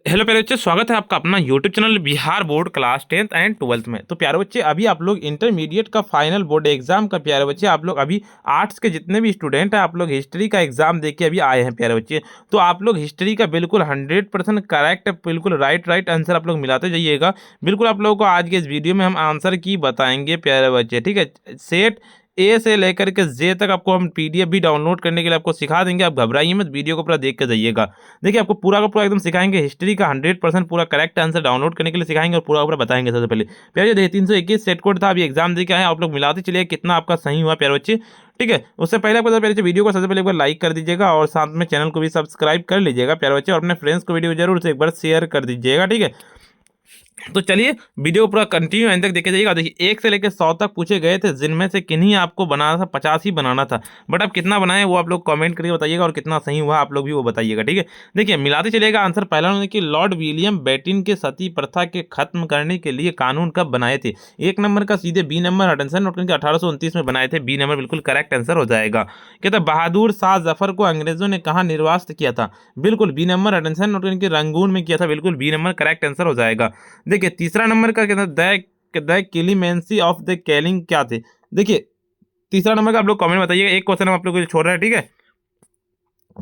Hello प्यारे बच्चे, स्वागत है आपका अपना YouTube channel Bihar board class 10th and 12th में। तो प्यारे बच्चे, अभी आप लोग इंटरमीडिएट का फाइनल बोर्ड एग्जाम का प्यारे बच्चे आप लोग अभी आर्ट्स के जितने भी स्टूडेंट हैं आप लोग हिस्ट्री का एग्जाम दे के अभी आए हैं प्यारे बच्चे। तो आप लोग हिस्ट्री का बिल्कुल 100% करेक्ट, बिल्कुल राइट आंसर आप लोग मिलाते जाइएगा। बिल्कुल आप लोगों को आज के इस वीडियो में हम आंसर की बताएंगे प्यारे बच्चे, ठीक है। सेट ए से लेकर के जे तक आपको हम पीडीएफ भी डाउनलोड करने के लिए आपको सिखा देंगे। आप घबराइए मत, वीडियो को पूरा देख के जाइएगा। देखिए आपको पूरा का पूरा एकदम सिखाएंगे, हिस्ट्री का 100% पूरा करेक्ट आंसर डाउनलोड करने के लिए सिखाएंगे और पूरा का पूरा बताएंगे। सबसे पहले प्यारे देखिए 321 सेट कोड था, अभी एग्जाम दे के आए, आप लोग मिलाते चलिए कितना आपका सही हुआ प्यारे बच्चे, ठीक है। उससे पहले आपको पहले वीडियो को सबसे पहले एक बार लाइक कर दीजिएगा और साथ में चैनल को भी सब्सक्राइब कर लीजिएगा प्यारे बच्चे, और अपने फ्रेंड्स को वीडियो जरूर से एक बार शेयर कर दीजिएगा, ठीक है। तो चलिए वीडियो पूरा कंटिन्यू एंड तक देखे जाइएगा। देखिए 1 से लेकर 100 तक पूछे गए थे, जिनमें से किन्हीं आपको बनाना था 50 ही बनाना था, बट आप कितना बनाए वो आप लोग कमेंट करके बताइएगा और कितना सही हुआ आप लोग भी वो बताइएगा, ठीक है। देखिए मिलाते चलिएगा आंसर। पहला उन्होंने कि लॉर्ड विलियम बेटिन के सती प्रथा के खत्म करने के लिए कानून कब बनाए थे। 1 नंबर का सीधे बी नंबर अटेंशन नोट करके 1829 में बनाए थे, बी नंबर बिल्कुल करेक्ट आंसर हो जाएगा। कहता बहादुर शाह जफर को अंग्रेजों ने कहाँ निर्वासित किया था, बिल्कुल बी नंबर अटेंशन नोट करके रंगून में किया था, बिल्कुल बी नंबर करेक्ट आंसर हो जाएगा। देखिए तीसरा नंबर का कहता है द क्लीमेंसी ऑफ द कैलिंग क्या थे। देखिए तीसरा नंबर का आप लोग कमेंट बताइएगा, एक क्वेश्चन हम आप लोग को छोड़ रहे हैं, ठीक है।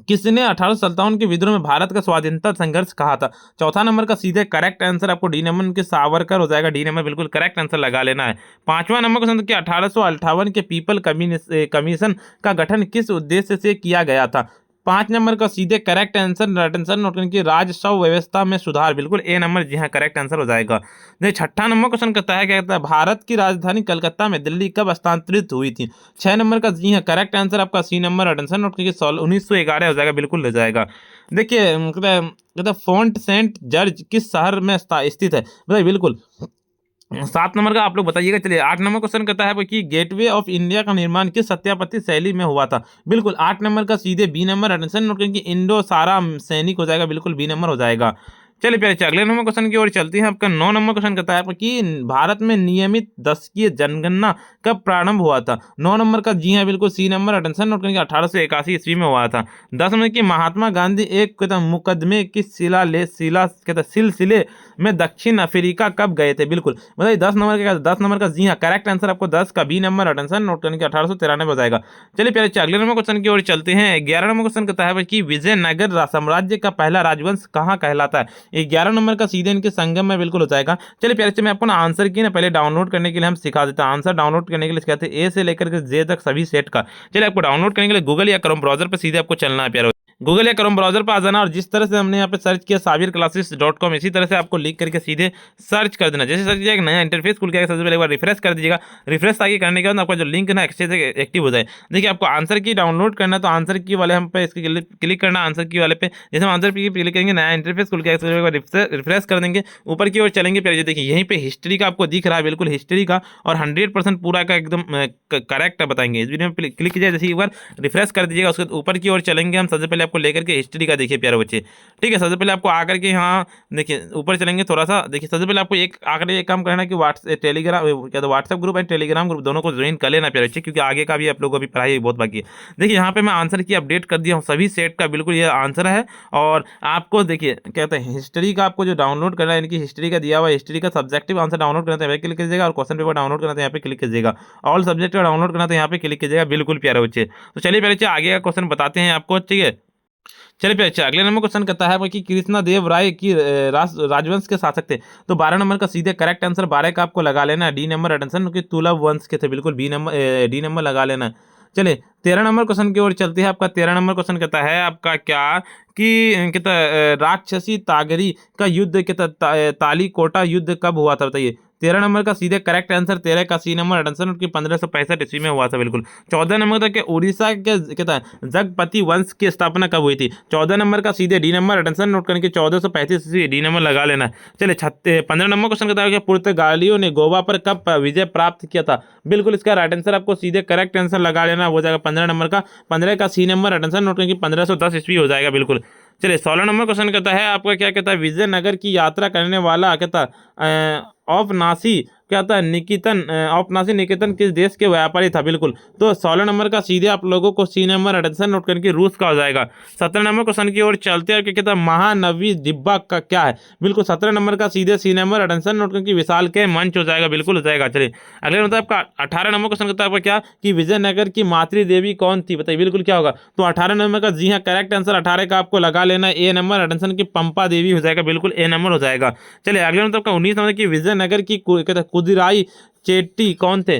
किसने 1857 के विद्रोह में भारत का स्वाधीनता संघर्ष कहा था। चौथा नंबर का सीधे करेक्ट आंसर आपको डी नंबर के सावरकर हो जाएगा, डी नंबर बिल्कुल करेक्ट आंसर लगा लेना है। पांचवा नंबर क्वेश्चन कि 1858 के पीपल कमीशन का गठन किस उद्देश्य से किया गया था। 5 नंबर का सीधे करेक्ट आंसर आंसर नोट की राजस्व व्यवस्था में सुधार, बिल्कुल ए नंबर जी हाँ करेक्ट आंसर हो जाएगा। देखिए छठा नंबर क्वेश्चन कहता है, क्या कहता है भारत की राजधानी कलकत्ता में दिल्ली कब स्थानांतरित हुई थी। 6 नंबर का जी हाँ करेक्ट आंसर आपका सी नंबर आंसर नोट करके 1911 हो जाएगा, बिल्कुल ले जाएगा। देखिए कहता है फोर्ट सेंट जॉर्ज किस शहर में स्थित है, बताइए बिल्कुल। 7 नंबर का आप लोग बताइएगा। चलिए 8 नंबर क्वेश्चन कहता है कि गेटवे ऑफ इंडिया का निर्माण किस सत्यापति शैली में हुआ था, बिल्कुल 8 नंबर का सीधे बी नंबर आंसर नोट करेंगे इंडो सारा सैनिक हो जाएगा, बिल्कुल बी नंबर हो जाएगा। चलिए प्यारे अगले नंबर क्वेश्चन की ओर चलते हैं। आपका 9 नंबर क्वेश्चन कहता है कि भारत में नियमित दशकीय जनगणना कब प्रारंभ हुआ था। 9 नंबर का जी हाँ बिल्कुल सी नंबर आंसर नोट करेंगे 1881 ईस्वी में हुआ था। 10 नंबर की महात्मा गांधी एक कहता मुकदमे की सिलसिले में दक्षिण अफ्रीका कब गए थे, बिल्कुल बताइए 10 नंबर का 10 नंबर का जी हाँ करेक्ट आंसर आपको 10 का बी नंबर आंसर नोट करने के 1893 हो जाएगा। चलिए प्यारे अगले नंबर क्वेश्चन की ओर चलते हैं। 11 नंबर क्वेश्चन कहता है कि विजयनगर साम्राज्य का पहला राजवंश कहाँ कहलाता है। 11 नंबर का सीधे इनके संगम में बिल्कुल हो जाएगा। चलिए प्यारे से मैं आपको ना आंसर की ना पहले डाउनलोड करने के लिए हम सिखा देता हूं। आंसर डाउनलोड करने के लिए सिखाते हैं ए से लेकर के जे तक सभी सेट का। चलिए आपको डाउनलोड करने के लिए गूगल या क्रोम ब्राउजर पर सीधे आपको चलना है प्यारे, गूगल या क्रोम ब्राउजर पर आ जाना और जिस तरह से हमने यहाँ पे सर्च किया sabirclasses.com, इसी तरह से आपको लिख करके सीधे सर्च कर देना। जैसे सर्च किया एक नया इंटरफेस खुल गया, सबसे पहले एक बार रिफ्रेश कर दीजिएगा। रिफ्रेश आगे करने के बाद आपका जो लिंक है ना अच्छे से एक्टिव हो जाए। देखिए आपको आंसर की डाउनलोड करना है तो आंसर की वाले हम पे इसके क्लिक करना, आंसर की वाले पे जैसे हम आंसर की क्लिक करेंगे नया इंटरफेस खुल गया, सबसे पहले रिफ्रेश कर देंगे, ऊपर की ओर चलेंगे। फिर देखिए यहीं पे हिस्ट्री का आपको दिख रहा है, बिल्कुल हिस्ट्री का, और 100% पूरा का एकदम करेक्ट बताएंगे। इस वीडियो में क्लिक कीजिए, जैसे एक बार रिफ्रेश कर दीजिएगा उसके ऊपर की ओर चलेंगे हम। सबसे पहले आपको लेकर के हिस्ट्री का देखिए प्यारे बच्चे, ठीक है। सबसे पहले आपको आकर के यहाँ देखिए ऊपर चलेंगे थोड़ा सा। देखिए सबसे पहले आपको एक आकर एक काम करना है कि WhatsApp group and Telegram group दोनों को ज्वाइन कर लेना प्यारे बच्चे, क्योंकि आगे का भी आप लोगों को अभी पढ़ाई बहुत बाकी है। देखिए यहाँ पे मैं आंसर की अपडेट कर दिया हूँ, सभी सेट का बिल्कुल ये आंसर है। और आपको देखिए कहते हैं हिस्ट्री का आपको जो डाउनलोड करना है, इनकी हिस्ट्री का दिया हुआ हिस्ट्री का सब्जेक्टिव आंसर डाउनलोड करना है क्लिक कीजिएगा, और क्वेश्चन पेपर डाउनलोड करना है यहाँ पे क्लिक कीजिएगा, ऑल सब्जेक्ट का डाउनलोड करना है यहाँ पे क्लिक कीजिएगा, बिल्कुल प्यारे बच्चे। तो चलिए प्यारे बच्चे आगे का क्वेश्चन बताते हैं आपको, ठीक है। चलिए फिर अच्छा अगले नंबर क्वेश्चन कहता है कि कृष्णा देव राय की राजवंश के शासक थे। तो 12 नंबर का सीधे करेक्ट आंसर 12 का आपको लगा लेना है, डी नंबर आंसर क्योंकि तुलव वंश के थे, बिल्कुल डी नंबर लगा लेना है। चलिए 13 नंबर क्वेश्चन की ओर चलते हैं। आपका 13 नंबर क्वेश्चन कहता है आपका क्या कि कहता राक्षसी तागरी का युद्ध कहता तालीकोटा युद्ध कब हुआ था, बताइए। 13 नंबर का सीधे करेक्ट आंसर 13 का सी नंबर आंसर उनकी 1565 ईस्वी में हुआ था, बिल्कुल। 14 नंबर तक के उड़ीसा के कहता है जगपति वंश की स्थापना कब हुई थी। 14 नंबर का सीधे डी नंबर आंसर नोट करके 1435 ईस्वी, डी नंबर लगा लेना है। चलिए 15 नंबर क्वेश्चन कहता है कि पुर्तगालियों ने गोवा पर कब विजय प्राप्त किया था, बिल्कुल इसका राइट आंसर आपको सीधे करेक्ट आंसर लगा लेना हो जाएगा 15 नंबर का। 15 का सी नंबर आंसर नोट करके 1510 ईस्वी हो जाएगा, बिल्कुल। चलिए 16 नंबर क्वेश्चन कहता है आपका क्या कहता है विजयनगर की यात्रा करने वाला कहता औपनासी क्या था निकेतन औपनासी निकेतन किस देश के व्यापारी था? बिल्कुल, तो 16 नंबर का सीधे आप लोगों को सी नंबर अटेंशन नोट करके रूस का हो जाएगा। 17 नंबर क्वेश्चन की ओर चलते हैं कि कहता है महानवी दिब्बा का क्या है? बिल्कुल 17 नंबर का सीधे सी नंबर अटेंशन नोट करके विशाल के मंच हो जाएगा, बिल्कुल हो जाएगा। चलिए अगले मतलब आपका 18 नंबर क्वेश्चन कहता है आपका क्या कि विजयनगर की मातृ देवी कौन थी? बताइए बिल्कुल क्या होगा? तो 18 नंबर का जी हाँ करेक्ट आंसर 18 का आपको लगा लेना है, ए नंबर अटेंशन की पंपा देवी हो जाएगा, बिल्कुल ए नंबर हो जाएगा। चलिए अगले मतलब का 19 नंबर की विजयनगर की कुदिराई चेट्टी कौन थे?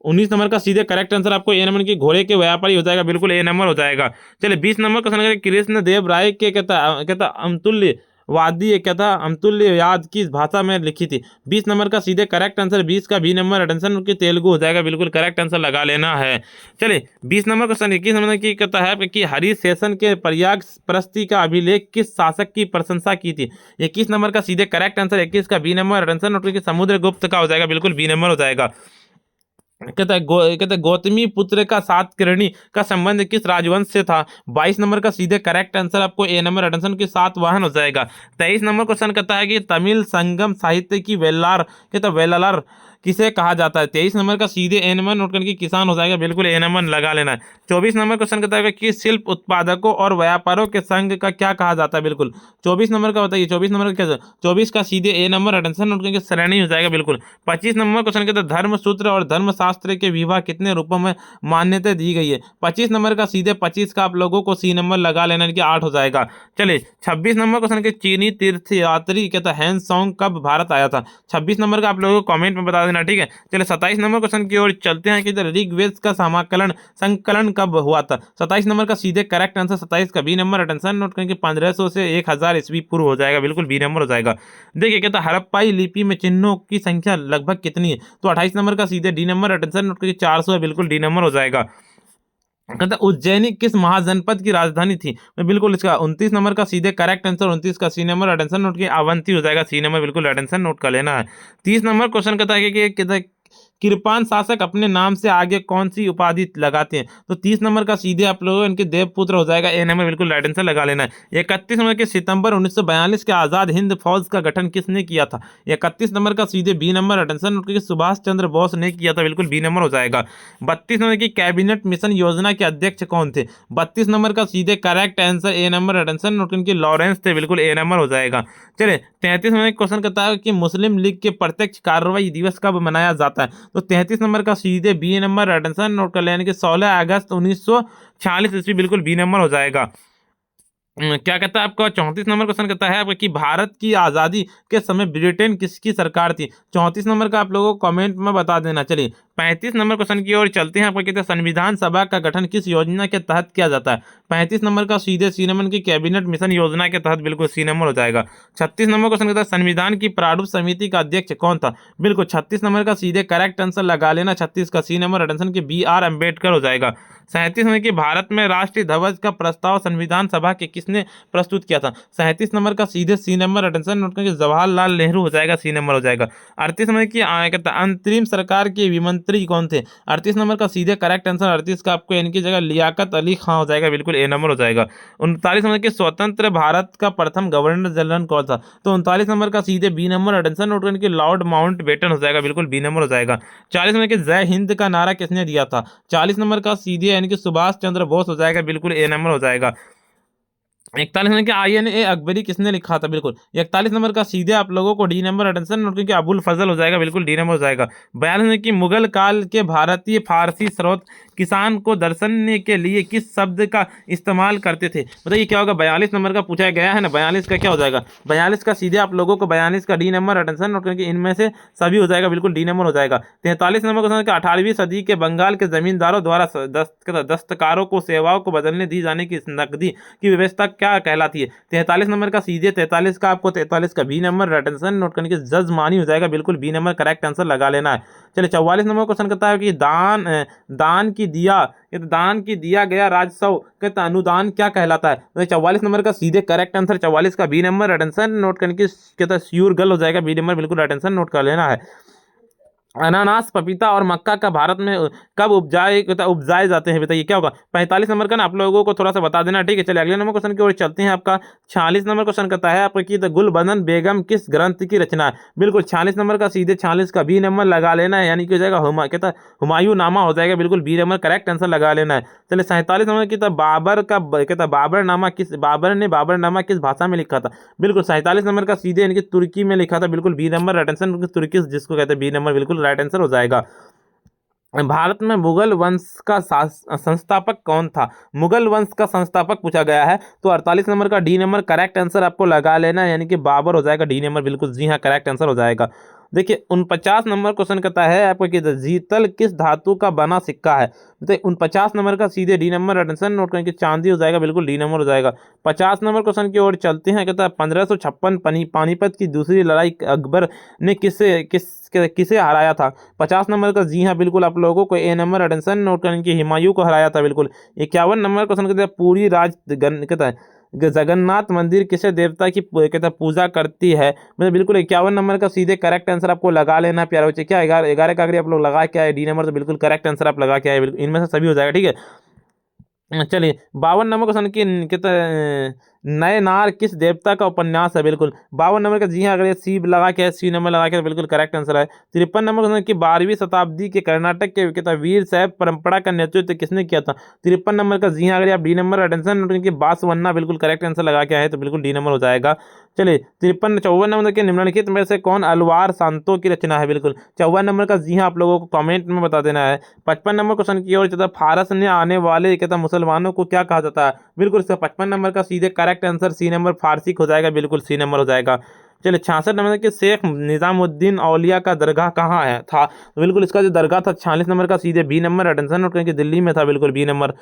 19 नंबर का सीधे करेक्ट आंसर आपको ए नंबर की घोड़े के व्यापारी हो जाएगा, बिल्कुल ए नंबर हो जाएगा। चलिए 20 नंबर क्वेश्चन कृष्ण देव राय के कहता कहता अमतुल्य वादी कहता अमतुल्य याद किस भाषा में लिखी थी? 20 नंबर का सीधे करेक्ट आंसर 20 का बी नंबर अटेंशन की तेलुगु हो जाएगा, बिल्कुल करेक्ट आंसर लगा लेना है। चलिए 20 नंबर क्वेश्चन 21 नंबर की कहता है कि हरि शेषन के प्रयाग प्रस्ती का अभिलेख किस शासक की प्रशंसा की थी? 21 नंबर का सीधे करेक्ट आंसर 21 का बी नंबर अटेंशन समुद्रगुप्त का हो जाएगा, बिल्कुल बी नंबर हो जाएगा। कहते हैं गौतमी पुत्र का सातकर्णी का संबंध किस राजवंश से था? 22 नंबर का सीधे करेक्ट आंसर आपको ए नंबर अटेंशन के साथ वाहन हो जाएगा। 23 नंबर क्वेश्चन कहता है कि तमिल संगम साहित्य की वेल्लार कहता वेलालर किसे कहा जाता है? 23 नंबर का सीधे ए नंबर नोट करके किसान हो जाएगा, बिल्कुल ए नंबर लगा लेना है। 24 नंबर क्वेश्चन कहता है कि शिल्प उत्पादकों और व्यापारों के संघ का क्या कहा जाता है? बिल्कुल 24 नंबर का बताइए, 24 नंबर का क्या? 24 का सीधे ए नंबर अटेंशन नोट करके श्रेणी हो जाएगा, बिल्कुल। 25 नंबर क्वेश्चन कहता है धर्म सूत्र और धर्मशास्त्र के विवाह कितने रूपों में मान्यता दी गई है? 25 नंबर का सीधे 25 का आप लोगों को सी नंबर लगा लेना है कि 8 हो जाएगा। चलिए 26 नंबर क्वेश्चन के चीनी तीर्थयात्री कहता हैंस सॉन्ग कब भारत आया था? 26 नंबर का आप लोगों को कमेंट में बता देना, ठीक है। चलिए 27 नंबर क्वेश्चन की ओर चलते हैं कि ऋग्वेद का समाकलन संकलन कब हुआ था? 27 नंबर का सीधे करेक्ट आंसर 27 का बी नंबर अटेंशन नोट करके 1500 से 1000 ईस्वी पूर्व हो जाएगा, बिल्कुल बी नंबर हो जाएगा। देखिए कहता हड़प्पाई लिपि में चिन्हों की संख्या लगभग कितनी है? तो 28 नंबर का सीधे डी नंबर अटेंशन नोट करके 400 है, बिल्कुल डी नंबर हो जाएगा। कहता उज्जैनी किस महाजनपद की राजधानी थी? मैं बिल्कुल इसका 29 नंबर का सीधे करेक्ट आंसर 29 का सी नंबर अटेंशन नोट की अवंती हो जाएगा, सी नंबर बिल्कुल अटेंशन नोट कर लेना है। 30 नंबर क्वेश्चन कहता है कि कृपान शासक अपने नाम से आगे कौन सी उपाधि लगाते हैं? तो 30 नंबर का सीधे आप लोगों इनके देवपुत्र हो जाएगा, ए नंबर बिल्कुल राइट आंसर लगा लेना है। 31 नंबर के सितंबर 1942 के आजाद हिंद फौज का गठन किसने किया था? 31 नंबर का सीधे बी नंबर अटेंशन नोट करके सुभाष चंद्र बोस ने किया था, बिल्कुल बी नंबर हो जाएगा। 32 नंबर की कैबिनेट मिशन योजना के अध्यक्ष कौन थे? 32 नंबर का सीधे correct answer A number attention note करके लॉरेंस थे, बिल्कुल ए नंबर हो जाएगा। चलिए 33 नंबर क्वेश्चन कहता है कि मुस्लिम लीग के प्रत्यक्ष कार्रवाई दिवस कब मनाया जाता है? तो 33 नंबर का सीधे बी नंबर अटेंशन नोट कर लेने के 16 अगस्त 1946 ईस्वी, बिल्कुल बी नंबर हो जाएगा। क्या कहता है आपका 34 नंबर क्वेश्चन कहता है आपका कि भारत की आज़ादी के समय ब्रिटेन किसकी सरकार थी? 34 नंबर का आप लोगों को कमेंट में बता देना। चलिए 35 नंबर क्वेश्चन की ओर चलते हैं। आपको कहते हैं संविधान सभा का गठन किस योजना के तहत किया जाता है? 35 नंबर का सीधे सी नंबर की कैबिनेट मिशन योजना के तहत, बिल्कुल सी नंबर हो जाएगा। 36 नंबर क्वेश्चन कहता है संविधान की प्रारूप समिति का अध्यक्ष कौन था? बिल्कुल 36 नंबर का सीधे करेक्ट आंसर लगा लेना, 36 का सी नंबर अटेंशन के बी आर अम्बेडकर हो जाएगा। 37 नंबर की भारत में राष्ट्रीय ध्वज का प्रस्ताव संविधान सभा के किसने प्रस्तुत किया था? 37 नंबर का सीधे सी नंबर अटेंशन नोट करके जवाहरलाल नेहरू हो जाएगा, सी नंबर हो जाएगा। 38 नंबर की कहता है अंतरिम सरकार के विमंत्री कौन थे? 38 नंबर का सीधे करेक्ट आंसर 38 का आपको इनकी जगह लियाकत अली खां हो जाएगा, बिल्कुल ए नंबर हो जाएगा। 39 नंबर के स्वतंत्र भारत का प्रथम गवर्नर जनरल कौन था? तो 39 नंबर का सीधे बी नंबर अटेंशन नोट करके लॉर्ड माउंट बेटन हो जाएगा, बिल्कुल बी नंबर हो जाएगा। 40 नंबर के जय हिंद का नारा किसने दिया था? 40 नंबर का सीधे यानी कि सुभाष चंद्र बोस हो जाएगा, बिल्कुल ए नंबर हो जाएगा। 41 नंबर के INA अकबरी किसने लिखा था? बिल्कुल 41 नंबर का सीधे आप लोगों को डी नंबर अटेंशन नोट करके अबुल फजल हो जाएगा, बिल्कुल डी नंबर हो जाएगा। 42 नंबर की मुगल काल के भारतीय फारसी स्रोत किसान को दर्शाने के लिए किस शब्द का इस्तेमाल करते थे? बताइए क्या होगा? 42 नंबर का पूछा गया है ना, 42 का क्या हो जाएगा? 42 का सीधे आप लोगों को 42 का डी नंबर अटेंशन नोट करके इनमें से सभी हो जाएगा, बिल्कुल डी नंबर हो जाएगा। 43 नंबर क्वेश्चन 18वीं सदी के बंगाल के जमींदारों द्वारा दस्तकारों को सेवाओं को बदलने दी जाने की नकदी की व्यवस्था क्या कहलाती है? 43 नंबर का सीधे 43 का आपको 43 का बी नंबर अटेंशन नोट करने की जजमानी हो जाएगा, बिल्कुल बी नंबर करेक्ट आंसर लगा लेना है। चलिए 44 नंबर क्वेश्चन कहता है कि दान की दिया गया राजस्व कहता अनुदान क्या कहलाता है? तो 44 नंबर का सीधे करेक्ट आंसर 44 का बी नंबर अटेंशन नोट करने की कहता श्योर गर्ल हो जाएगा, बी नंबर बिल्कुल अटेंशन नोट कर लेना है। अनानास, पपीता और मक्का का भारत में कब उपजाए जाते हैं, बताइए क्या होगा। 45 नंबर का ना आप लोगों को थोड़ा सा बता देना, ठीक है। चलिए अगले नंबर क्वेश्चन की ओर चलते हैं। आपका 46 नंबर क्वेश्चन कहता है आपका कि गुलबदन बेगम किस ग्रंथ की रचना है। बिल्कुल 46 नंबर का सीधे 46 का बी नंबर लगा लेना है, यानी कि हो जाएगा कहता है हुमायूं नामा हो जाएगा, बिल्कुल बी नंबर करेक्ट आंसर लगा लेना है। चलिए 47 नंबर की कहता बाबर नामा किस भाषा में लिखा था। बिल्कुल 47 नंबर का सीधे यानी कि तुर्की में लिखा था, बिल्कुल बी नंबर राइट आंसर, तुर्की जिसको कहते हैं बी नंबर बिल्कुल राइट आंसर हो जाएगा। भारत में मुगल वंश का संस्थापक कौन था। मुगल वंश का संस्थापक पूछा गया है, तो 48 नंबर का डी नंबर करेक्ट आंसर आपको लगा लेना है, यानी कि बाबर हो जाएगा, डी नंबर बिल्कुल जी हाँ करेक्ट आंसर हो जाएगा। देखिए 49 नंबर क्वेश्चन कहता है आपको कि जीतल किस धातु का बना सिक्का है। तो 49 नंबर का सीधे डी नंबर आंसर नोट करें कि चांदी हो जाएगा, बिल्कुल डी नंबर हो जाएगा। 50 नंबर क्वेश्चन की ओर चलते हैं। कहता है 1556 पानीपत की दूसरी लड़ाई अकबर ने किसे हराया था। 50 नंबर का जी हाँ बिल्कुल आप लोगों को ए नंबर एटेंशन नोट करें कि हुमायूं को हराया था, बिल्कुल। 51 नंबर क्वेश्चन कहते हैं पूरी कहता है जगन्नाथ मंदिर किसे देवता की कहता है पूजा करती है। मतलब बिल्कुल 51 नंबर का सीधे करेक्ट आंसर आपको लगा लेना है प्यारे बच्चे। क्या 11 का अगर आप लोग लगा के आए डी नंबर, तो बिल्कुल करेक्ट आंसर आप लगा के आए, बिल्कुल इनमें से सभी हो जाएगा, ठीक है। चलिए 52 नंबर क्वेश्चन की कहते हैं नए नार किस देवता का उपन्यास है। बिल्कुल 52 नंबर का जी हाँ अगर ये सी लगा के सी नंबर लगा के तो बिल्कुल करेक्ट आंसर है। 53 नंबर क्वेश्चन की 12वीं शताब्दी के कर्नाटक के कहता है वीर साहब परंपरा का नेतृत्व किसने किया था। 53 नंबर का जी हाँ अगर आप डी नंबर अटेंशन की बासवन्ना बिल्कुल करेक्ट आंसर लगा के आए तो बिल्कुल डी नंबर हो जाएगा। चलिए 54 नंबर के निम्नलिखित में से कौन अलवार सांतों की रचना है। बिल्कुल 54 नंबर का जी हाँ आप लोगों को कमेंट में बता देना है। 55 नंबर क्वेश्चन की ओर चलता फारस ने आने वाले कहता मुसलमानों को क्या कहा जाता है। बिल्कुल इसका 55 नंबर का सीधे करेक्ट आंसर सी नंबर फारसी हो जाएगा, बिल्कुल सी नंबर हो जाएगा। चलिए 66 नंबर के शेख निजामुद्दीन औलिया का दरगाह कहाँ है था। तो बिल्कुल इसका जो दरगाह था 46 नंबर का सीधे बी नंबर अटेंशन नोट करें कि दिल्ली में था, बिल्कुल बी नंबर।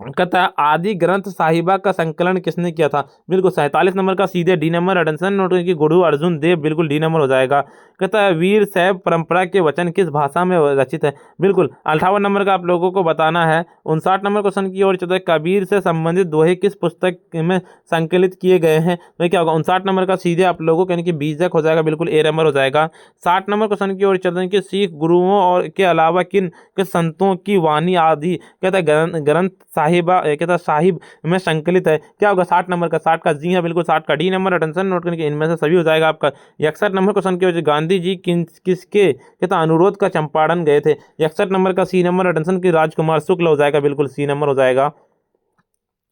कहता है आदि ग्रंथ साहिबा का संकलन किसने किया था। बिल्कुल 47 नंबर का सीधे डी नंबर एडेंशन नोट की गुरु अर्जुन देव, बिल्कुल डी नंबर हो जाएगा। कहता है वीर शैव परंपरा के वचन किस भाषा में रचित है। बिल्कुल 58 नंबर का आप लोगों को बताना है। 59 नंबर क्वेश्चन की ओर चलते हैं कबीर से संबंधित दोहे किस पुस्तक में संकलित किए गए हैं। तो क्या होगा 59 नंबर का सीधे आप लोगों को यानी कि बीजक हो जाएगा, बिल्कुल ए नंबर हो जाएगा। 60 नंबर क्वेश्चन की ओर चलते हैं कि सिख गुरुओं और के अलावा किन के संतों की वाणी आदि कहता है ग्रंथ साहिबा कहता साहिब में संकलित है। क्या होगा 60 नंबर का 60 का जी हाँ बिल्कुल 60 का डी नंबर अटेंशन नोट करने के इनमें से सभी हो जाएगा आपका। 61 नंबर क्वेश्चन की वजह गांधी जी किसके कहता अनुरोध का चंपारण गए थे। 61 नंबर का सी नंबर अटेंशन की राजकुमार शुक्ल हो जाएगा, बिल्कुल सी नंबर हो जाएगा।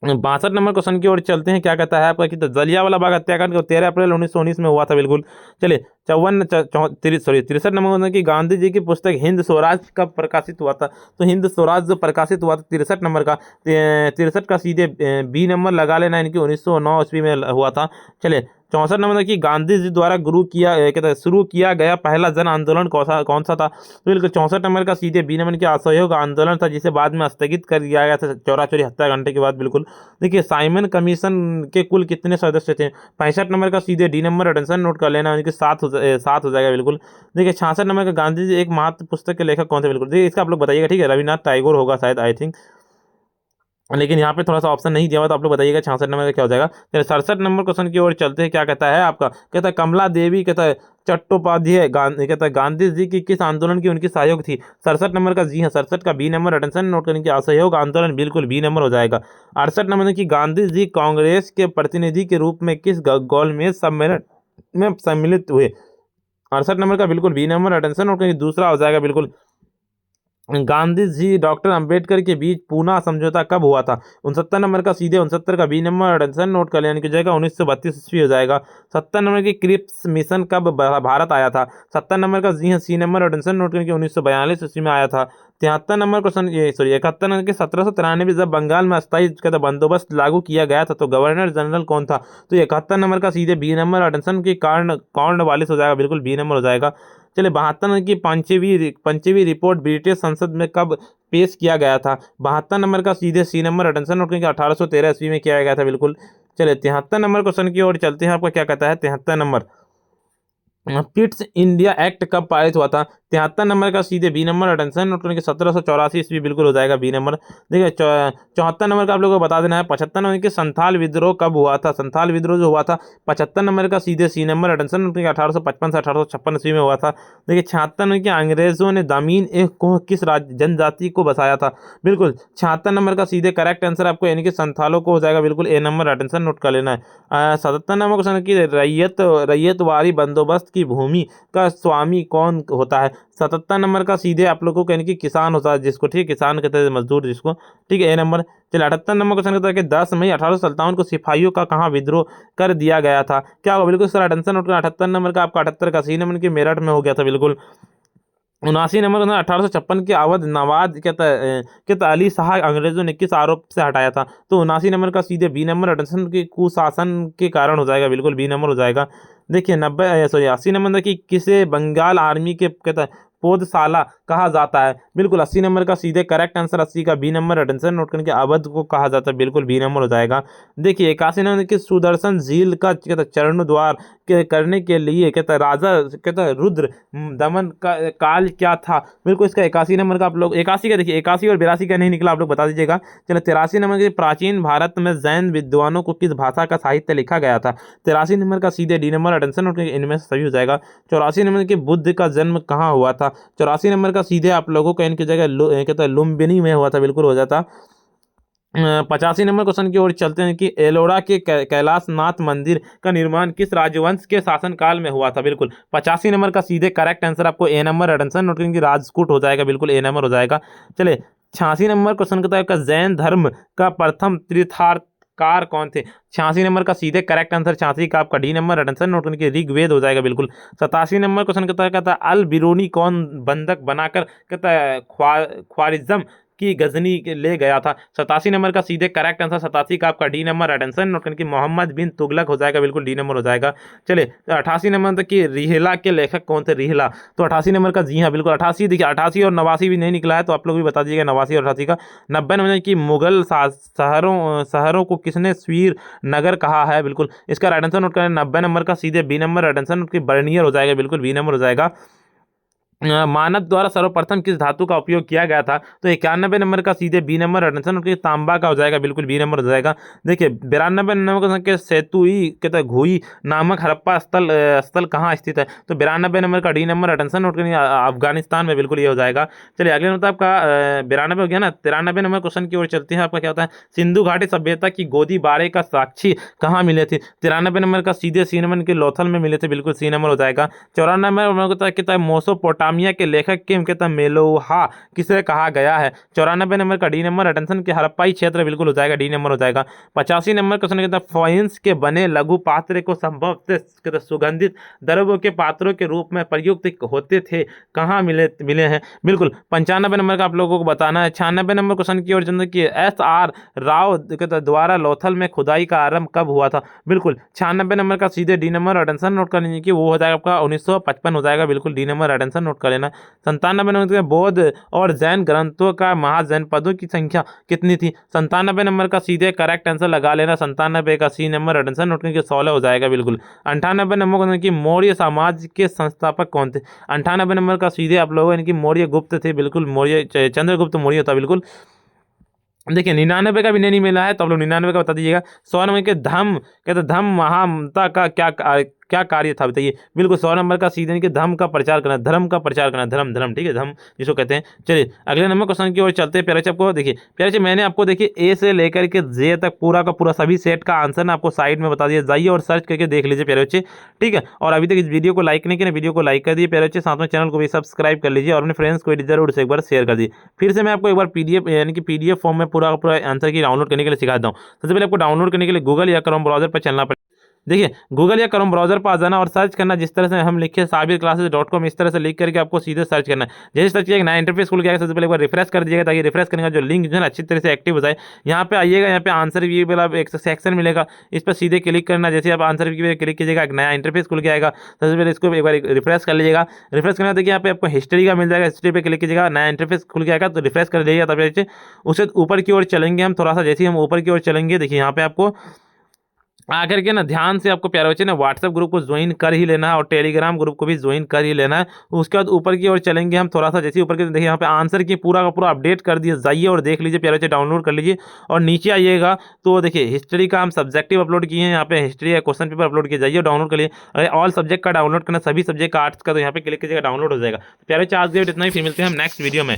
62 नंबर क्वेश्चन की ओर चलते हैं। क्या कहता है आपका कि जलियांवाला बाग हत्याकांड 13 अप्रैल 1919 में हुआ था, बिल्कुल। चलिए 63 नंबर की गांधी जी की पुस्तक हिंद स्वराज कब प्रकाशित हुआ था। तो हिंद स्वराज जो प्रकाशित हुआ था 63 नंबर का 63 का सीधे बी नंबर लगा लेना, इनकी 1909 ईस्वी में हुआ था। चलिए 64 नंबर की गांधी जी द्वारा कहता है शुरू किया गया पहला जन आंदोलन कौन सा था। तो बिल्कुल 64 नंबर का सीधे बी नंबर की असहयोग आंदोलन था, जिसे बाद में स्थगित कर दिया गया था चौरा चौरी हत्या घंटे के बाद, बिल्कुल। देखिए साइमन कमीशन के कुल कितने सदस्य थे। 65 नंबर का सीधे डी नंबर अटेंशन नोट कर लेना, उनके 7 हो जाएगा, बिल्कुल। देखिए 66 नंबर का गांधी जी एक महत्व पुस्तक के लेखक कौन थे। बिल्कुल देखिए इसका आप लोग बताइएगा, ठीक है। रविन्द्रनाथ टैगोर होगा शायद, आई थिंक, लेकिन यहाँ पे थोड़ा सा ऑप्शन नहीं दिया हुआ, तो आप लोग बताइएगा 66 नंबर का क्या हो जाएगा। चलिए 67 नंबर क्वेश्चन की ओर चलते हैं। क्या कहता है आपका कहता है कमला देवी कहता है चट्टोपाध्याय कहता है गांधी जी की किस आंदोलन की उनकी सहयोग थी। 67 नंबर का जी हाँ 67 का बी नंबर अटेंशन नोट करने की असहयोग आंदोलन, बिल्कुल बी नंबर हो जाएगा। 68 नंबर की गांधी जी कांग्रेस के प्रतिनिधि के रूप में किस गोलमेज सम्मेलन में सम्मिलित हुए। 68 नंबर का बिल्कुल बी नंबर अटेंशन नोट करने की दूसरा हो जाएगा, बिल्कुल। गांधी जी डॉक्टर अंबेडकर के बीच पूना समझौता कब हुआ था। 69 नंबर का सीधे 69 का बी नंबर आंसर नोट कर लेने की जगह 1932 ईस्वी हो जाएगा। 70 नंबर की क्रिप्स मिशन कब भारत आया था। 70 नंबर का जी हाँ सी नंबर आंसर नोट करके 1942 ईस्वी में आया था। 73 नंबर क्वेश्चन ये 71 नंबर के 1793 जब बंगाल में अस्थायी का बंदोबस्त लागू किया गया था तो गवर्नर जनरल कौन था। तो 71 नंबर का सीधे बी नंबर आंसर की कॉर्नवालिस हो जाएगा, बिल्कुल बी नंबर हो जाएगा। चलिए 72 नंबर की पंचवीं रिपोर्ट ब्रिटिश संसद में कब पेश किया गया था। 72 नंबर का सीधे सी नंबर अटेंशन नोट करेंगे 1813 ईस्वी में किया गया था, बिल्कुल। चलिए 73 नंबर क्वेश्चन की ओर चलते हैं। आपका क्या कहता है 73 नंबर पिट्स इंडिया एक्ट कब पारित हुआ था। 73 नंबर का सीधे बी नंबर, अटेंशन नोट करने के 1784 ईस्वी बिल्कुल हो जाएगा बी नंबर। देखिए 74 नंबर का आप लोगों को बता देना है। 75 नंबर के संथाल विद्रोह कब हुआ था? संथाल विद्रोह जो हुआ था 75 नंबर का सीधे सी नंबर, अटेंशन नोट करने के 1855 से 1856 ईस्वी में हुआ था। देखिए 76 नंबर के अंग्रेजों ने दामीन एक को किस जनजाति को बसाया था? बिल्कुल 76 नंबर का सीधे करेक्ट आंसर आपको यानी कि संथालों को हो जाएगा बिल्कुल ए नंबर, अटेंशन नोट कर लेना है। 77 नंबर क्वेश्चन की रैयतवारी बंदोबस्त की भूमि का स्वामी कौन होता है? 77 नंबर का सीधे आप लोगों को यानी कि किसान होता है जिसको, ठीक है, किसान कहते हैं मजदूर जिसको, ठीक है, ए नंबर। चलिए 78 नंबर क्वेश्चन कहता है कि 10 मई 1857 को सिपाहियों का कहाँ विद्रोह कर दिया गया था? क्या होगा? बिल्कुल सर अटेंशन नोट करना। 78 नंबर का आपका 78 का सी नंबर की मेरठ में हो गया था बिल्कुल। 79 नंबर 1856 के अवध नवाब कहता अली शाह अंग्रेजों ने किस आरोप से हटाया था? तो 79 नंबर का सीधे बी नंबर, अटेंशन के कुशासन के कारण हो जाएगा बिल्कुल बी नंबर हो जाएगा। देखिए 80 नंबर की किसे बंगाल आर्मी के कहता पोदशाला कहा जाता है? बिल्कुल 80 नंबर का सीधे करेक्ट आंसर 80 का बी नंबर, अटेंशन नोट करके अवध को कहा जाता है बिल्कुल बी नंबर हो जाएगा। देखिए 81 नंबर की सुदर्शन झील का कहता चरणद्वार करने के लिए कहता राजा कहता रुद्र दमन का काल क्या था? बिल्कुल इसका 81 नंबर का आप लोग 81 का देखिए 81 और 82 का नहीं निकला, आप लोग बता दीजिएगा। चलो 83 नंबर के प्राचीन भारत में जैन विद्वानों को किस भाषा का साहित्य लिखा गया था? 83 नंबर का सीधे डी नंबर, अटेंशन नोट करके इनमें से सभी हो जाएगा। 84 नंबर के बुद्ध का जन्म कहाँ हुआ था? 84 नंबर का सीधे आप लोगों का इनकी जगह कहता है लुम्बिनी में हुआ था बिल्कुल हो जाता। 85 नंबर क्वेश्चन की ओर चलते हैं कि एलोरा के कैलाश नाथ मंदिर का निर्माण किस राजवंश के शासनकाल में हुआ था? बिल्कुल 85 नंबर का सीधे करेक्ट आंसर आपको ए नंबर, अटेंशन नोट करेंगे राजकूट हो जाएगा बिल्कुल ए नंबर हो जाएगा। चले 86 नंबर क्वेश्चन कहता है जैन धर्म का प्रथम तीर्थारकार कौन थे? 86 नंबर का सीधे करेक्ट आंसर 86 का आपका डी नंबर, अटेंशन नोट करके ऋग्वेद हो जाएगा बिल्कुल। 87 नंबर क्वेश्चन कहता है अल बिरूनी कौन बंधक बनाकर कहता है ख्वारिज्म की गजनी ले गया था? 87 नंबर का सीधे करेक्ट आंसर 87 का आपका डी नंबर, अटेंशन नोट करके मोहम्मद बिन तुगलक हो जाएगा बिल्कुल डी नंबर हो जाएगा। चलिए 88 नंबर तक की रिहला के लेखक कौन थे? रिहला तो 88 नंबर का जी हाँ बिल्कुल 88। देखिए 88 और 89 भी नहीं निकला है तो आप लोग भी बता दीजिएगा 89 और 88 का। 90 नंबर की मुगल शहरों को किसने स्वीर नगर कहा है? बिल्कुल इसका अटेंशन नोट करें 90 नंबर का सीधे बी नंबर, अटेंशन नोट की बर्नियर हो जाएगा बिल्कुल बी नंबर हो जाएगा। मानव द्वारा सर्वप्रथम किस धातु का उपयोग किया गया था? तो 91 नंबर का सीधे बी नंबर, अटेंशन उनके तांबा का हो जाएगा बिल्कुल बी नंबर हो जाएगा। देखिए 92 नंबर के सेतुई कहते हैं घुई नामक हड़प्पा स्थल कहाँ स्थित है? तो 92 नंबर का डी नंबर, अटेंशन नोट करिए अफगानिस्तान में बिल्कुल ये हो जाएगा। चलिए अगले नंबर आपका 92 हो गया ना। 93 नंबर क्वेश्चन की ओर चलते हैं। आपका क्या होता है? सिंधु घाटी सभ्यता की गोदी बारे का साक्षी कहाँ मिले थे? 93 नंबर का सीधे सी नंबर के लोथल में मिले थे बिल्कुल सी नंबर हो जाएगा। 94 नंबर कहता है मोसोपोटामिया के लेखक के कहता मेलोहा किसे कहा गया है? 94 नंबर का डी नंबर, अटेंशन के हड़प्पाई क्षेत्र बिल्कुल हो जाएगा डी नंबर हो जाएगा। 85 नंबर क्वेश्चन कहता है फोइंस के बने लघु पात्र को संभव से सुगंधित द्रव्यों के पात्रों के रूप में प्रयुक्त होते थे, कहाँ मिले हैं? बिल्कुल 95 नंबर का आप लोगों को बताना है। 96 नंबर क्वेश्चन की ओर जनता की SR राव द्वारा लोथल में खुदाई का आरंभ कब हुआ था? बिल्कुल 96 नंबर का सीधे डी नंबर, अटेंशन नोट कर लीजिए कि वो हो जाएगा आपका 1955 हो जाएगा बिल्कुल डी नंबर, अटेंशन नोट कर लेना। 97 नंबर बौद्ध और जैन ग्रंथों का महाजनपदों की संख्या कितनी थी? 97 नंबर का सीधे करेक्ट आंसर लगा लेना 97 का सी नंबर, अटेंशन नोट करके 16 हो जाएगा बिल्कुल। 98 नंबर की मौर्य समाज के संस्थापक कौन थे? 98 नंबर का सीधे आप लोगों इनकी मौर्य गुप्त थे बिल्कुल, मौर्य चंद्रगुप्त मौर्य था बिल्कुल। देखिए 99 का भी नहीं मिला है तो आप लोग 99 का बता दीजिएगा। 100 नंबर के धम्म कहते धम्म महामता का क्या कार्य था बताइए? बिल्कुल 100 नंबर का सीधे के धर्म का प्रचार करना, धर्म का प्रचार करना, धर्म ठीक है, धर्म जिसको कहते हैं। चलिए अगले नंबर क्वेश्चन की ओर चलते हैं। प्यारे बच्चे आपको देखिए प्यारे बच्चे मैंने आपको देखिए ए से लेकर के जे तक पूरा का पूरा सभी सेट का आंसर ना आपको साइड में बता दिया, जाइए और सर्च करके देख लीजिए प्यारे बच्चे, ठीक है। और अभी तक इस वीडियो को लाइक नहीं किया, वीडियो को लाइक कर दिए प्यारे बच्चे, साथ में चैनल को भी सब्सक्राइब कर लीजिए और अपने फ्रेंड्स को जरूर से एक बार शेयर कर दीजिए। फिर से मैं आपको एक बार PDF यानी कि PDF फॉर्म में पूरा आंसर की डाउनलोड करने के लिए सिखाता हूँ। सबसे पहले आपको डाउनलोड करने के लिए गूगल या क्रोम ब्राउजर पर चलना पड़ेगा। देखिए गूगल या क्रोम ब्राउजर पर आ जाना और सर्च करना, जिस तरह से हम लिखे sabirclasses.com इस तरह से लिख करके आपको सीधे सर्च करना है। जैसे सर्च किया नया इंटरफेस खुल गया, सबसे पहले एक बार रिफ्रेश कर दीजिएगा ताकि रिफ्रेश करने का जो लिंक जो है अच्छी तरह से एक्टिव हो जाए। यहाँ पे आइएगा, यहाँ पे आंसर भी वाला एक सेक्शन मिलेगा, इस पर सीधे क्लिक करना। जैसे आप आंसर भी क्लिक कीजिएगा एक नया इंटरफेस खुल के आएगा। सबसे पहले इसको एक बार रिफ्रेश कर लीजिएगा। रिफ्रेश करना देखिए यहाँ पे आपको हिस्ट्री का मिल जाएगा, हिस्ट्री पे क्लिक कीजिएगा, नया इंटरफेस खुल के आएगा तो रिफ्रेश कर लीजिएगा। तब उससे ऊपर की ओर चलेंगे हम, थोड़ा सा जैसे ही हम ऊपर की ओर चलेंगे देखिए यहाँ पे आपको आखिर के ना ध्यान से आपको प्यारे बच्चे ना व्हाट्सएप ग्रुप को ज्वाइन कर ही लेना है और टेलीग्राम ग्रुप को भी ज्वाइन कर ही लेना है। उसके बाद ऊपर की ओर चलेंगे हम थोड़ा सा, जैसे ऊपर की देखिए यहाँ पे आंसर की पूरा का पूरा अपडेट कर दिया, जाइए और देख लीजिए प्यारे बच्चे, डाउनलोड कर लीजिए। और नीचे आइएगा तो देखिए हिस्ट्री का हम सब्जेक्टिव अपलोड किए हैं, यहाँ पे हिस्ट्री का क्वेश्चन पेपर अपलोड किए, जाइए डाउनलोड कर लीजिए। अगर ऑल सब्जेक्ट का डाउनलोड करना, सभी सब्जेक्ट का आर्ट्स का, तो यहाँ पे क्लिक कीजिएगा, डाउनलोड हो जाएगा। प्यारे बच्चे आज के इतना ही, फिर मिलते हैं हम नेक्स्ट वीडियो में।